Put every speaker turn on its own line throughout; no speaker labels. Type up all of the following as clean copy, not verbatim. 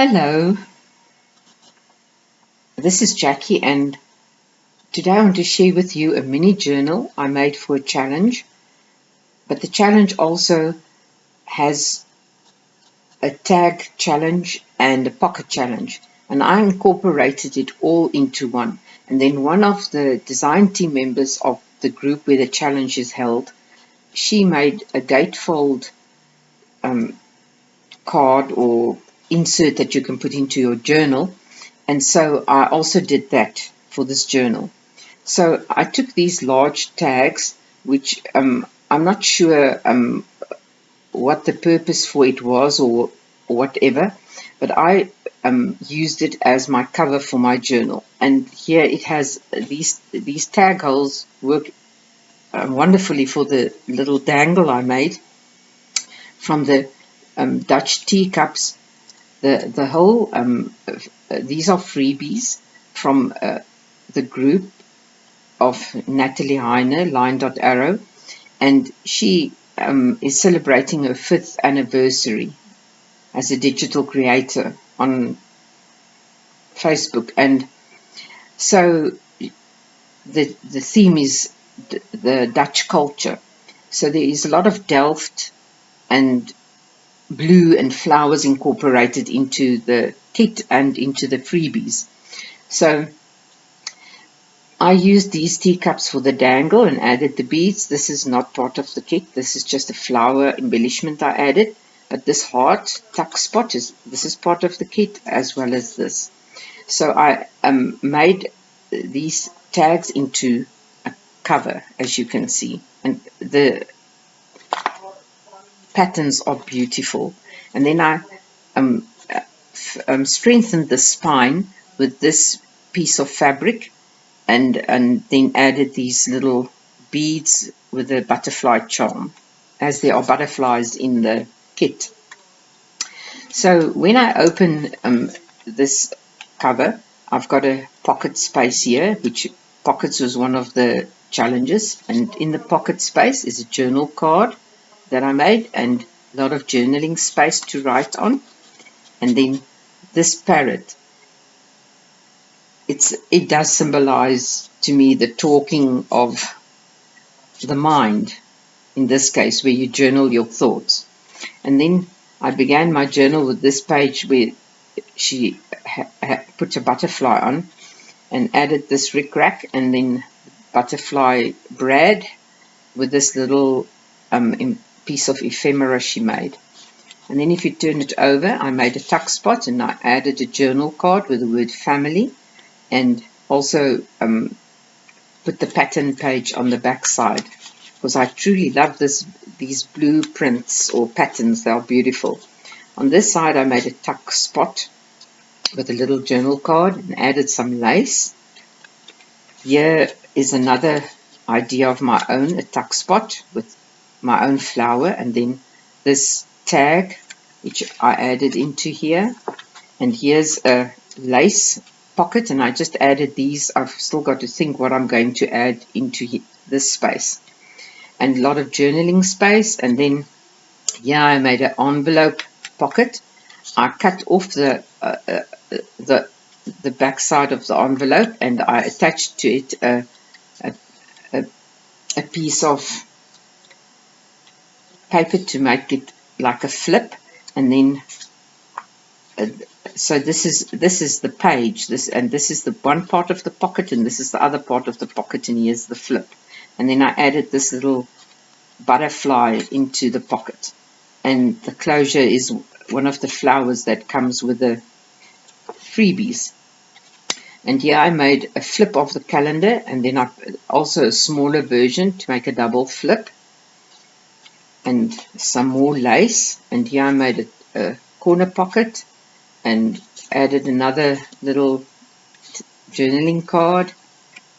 Hello, this is Jackie, and today I want to share with you a mini journal I made for a challenge. But the challenge also has a tag challenge and a pocket challenge, and I incorporated it all into one. And then one of the design team members of the group where the challenge is held, she made a gatefold card or insert that you can put into your journal. And so I also did that for this journal. So I took these large tags, which I'm not sure what the purpose for it was or whatever, but I used it as my cover for my journal. And here it has these tag holes work wonderfully for the little dangle I made from the Dutch teacups. The whole these are freebies from the group of Natalie Heine, Line.arrow, and she is celebrating her 5th anniversary as a digital creator on Facebook. And so the theme is the Dutch culture. So there is a lot of Delft and blue and flowers incorporated into the kit and into the freebies. So I used these teacups for the dangle and added the beads. This is not part of the kit. This is just a flower embellishment I added. But this heart tuck spot this is part of the kit as well as this. So I made these tags into a cover, as you can see. And the patterns are beautiful. And then I strengthened the spine with this piece of fabric and then added these little beads with a butterfly charm, as there are butterflies in the kit. So when I open this cover, I've got a pocket space here, which pockets was one of the challenges, and in the pocket space is a journal card that I made and a lot of journaling space to write on. And then this parrot, it does symbolize to me the talking of the mind, in this case, where you journal your thoughts. And then I began my journal with this page where she put a butterfly on and added this rickrack and then butterfly brad with this little piece of ephemera she made. And then if you turn it over, I made a tuck spot and I added a journal card with the word family, and also put the pattern page on the back side, because I truly love these blueprints or patterns. They are beautiful. On this side I made a tuck spot with a little journal card and added some lace. Here is another idea of my own, a tuck spot with my own flower, and then this tag which I added into here. And here's a lace pocket, and I just added these. I've still got to think what I'm going to add into this space, and a lot of journaling space. And then here I made an envelope pocket. I cut off the back side of the envelope and I attached to it a piece of paper to make it like a flip. And then so this is the page, this is the one part of the pocket, and this is the other part of the pocket, and here's the flip. And then I added this little butterfly into the pocket, and the closure is one of the flowers that comes with the freebies. And here I made a flip of the calendar, and then I also a smaller version to make a double flip, and some more lace. And here I made a corner pocket and added another little journaling card,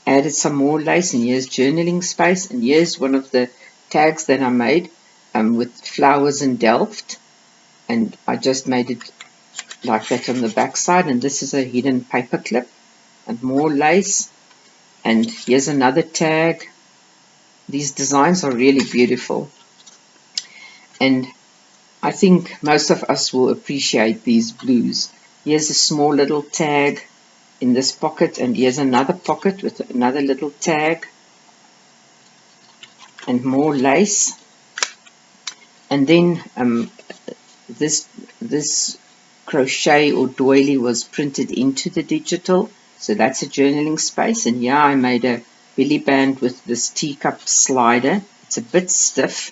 added some more lace, and here's journaling space. And here's one of the tags that I made with flowers in Delft, and I just made it like that on the back side. And this is a hidden paper clip and more lace. And here's another tag. These designs are really beautiful, and I think most of us will appreciate these blues. Here's a small little tag in this pocket, and here's another pocket with another little tag and more lace. And then this crochet or doily was printed into the digital, so that's a journaling space. And here I made a belly band with this teacup slider. It's a bit stiff,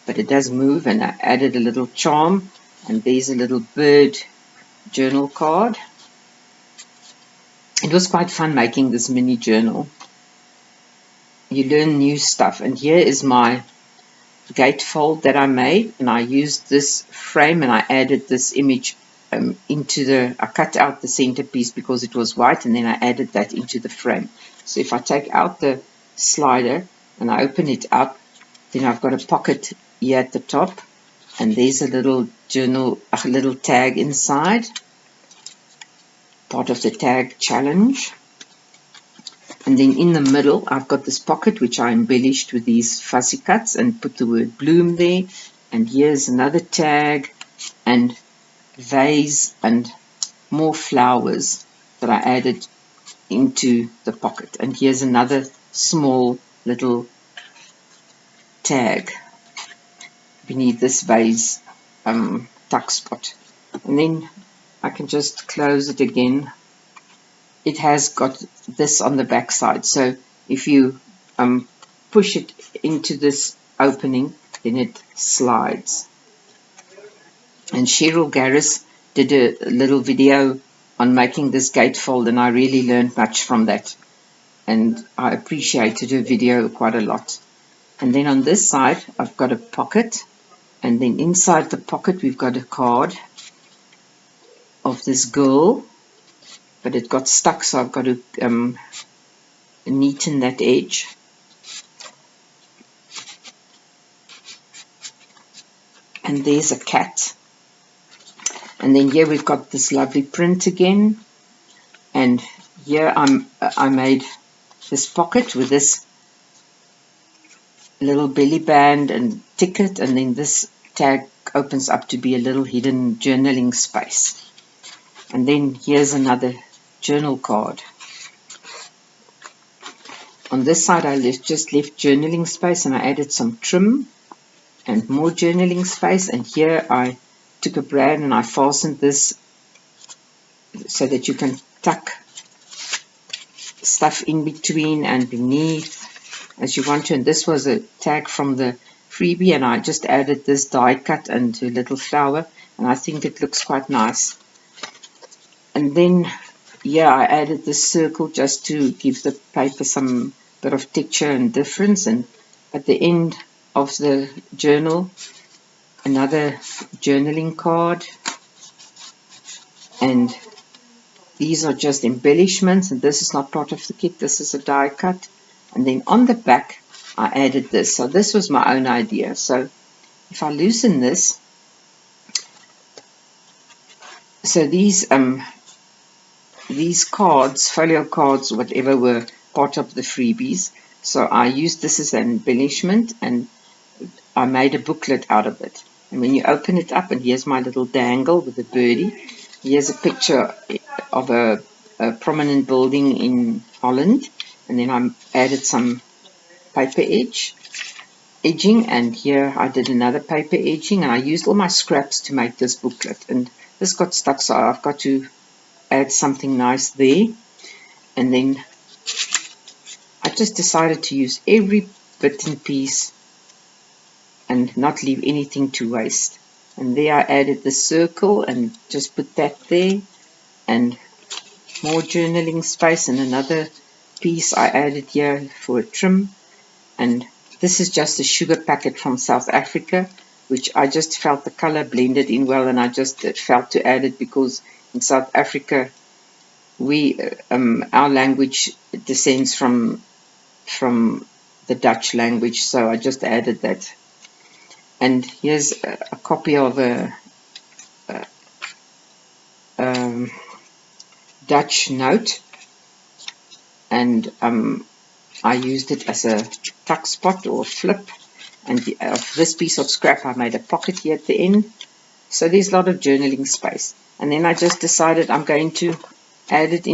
but it does move, and I added a little charm, and there's a little bird journal card. It was quite fun making this mini journal. You learn new stuff. And here is my gatefold that I made, and I used this frame and I added this image I cut out the centerpiece because it was white, and then I added that into the frame. So if I take out the slider and I open it up, then I've got a pocket here at the top, and there's a little journal, a little tag inside, part of the tag challenge. And then in the middle, I've got this pocket which I embellished with these fuzzy cuts and put the word bloom there. And here's another tag and vase and more flowers that I added into the pocket. And here's another small little tag beneath this vase tuck spot. And then I can just close it again. It has got this on the back side, so if you push it into this opening, then it slides. And Cheryl Garris did a little video on making this gatefold, and I really learned much from that, and I appreciated her video quite a lot. And then on this side I've got a pocket, and then inside the pocket we've got a card of this girl, but it got stuck, so I've got to neaten that edge. And there's a cat. And then here we've got this lovely print again. And here I made this pocket with this little belly band and ticket, and then this tag opens up to be a little hidden journaling space. And then here's another journal card. On this side I just left journaling space, and I added some trim and more journaling space. And here I took a brand and I fastened this so that you can tuck stuff in between and beneath as you want to. And this was a tag from the freebie, and I just added this die cut and a little flower, and I think it looks quite nice. And then yeah, I added this circle just to give the paper some bit of texture and difference. And at the end of the journal, another journaling card, and these are just embellishments, and this is not part of the kit, this is a die cut. And then on the back I added this, so this was my own idea. So if I loosen this, so these cards, folio cards, whatever, were part of the freebies, so I used this as an embellishment, and I made a booklet out of it. And when you open it up, and here's my little dangle with a birdie, here's a picture of a prominent building in Holland, and then I added some paper edging, and here I did another paper edging, and I used all my scraps to make this booklet. And this got stuck, so I've got to add something nice there. And then I just decided to use every bit and piece and not leave anything to waste. And there I added the circle and just put that there, and more journaling space, and another piece I added here for a trim. And this is just a sugar packet from South Africa, which I just felt the color blended in well, and I just felt to add it because in South Africa we our language descends from the Dutch language, so I just added that. And here's a copy of a Dutch note, and I used it as a tuck spot or a flip. And of this piece of scrap I made a pocket here at the end, So there's a lot of journaling space. And then I just decided I'm going to add it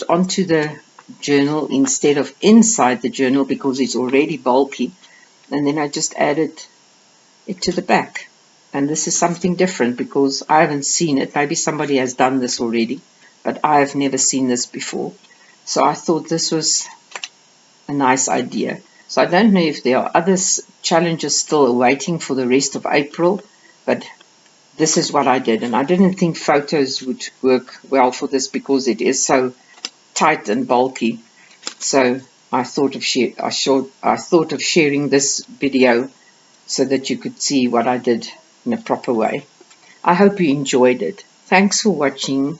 onto the journal instead of inside the journal because it's already bulky. And then I just added it to the back. And this is something different because I haven't seen it. Maybe somebody has done this already, but I have never seen this before. So I thought this was a nice idea. So I don't know if there are other challenges still awaiting for the rest of April, but this is what I did. And I didn't think photos would work well for this because it is so tight and bulky. So I thought of sharing this video so that you could see what I did in a proper way. I hope you enjoyed it. Thanks for watching.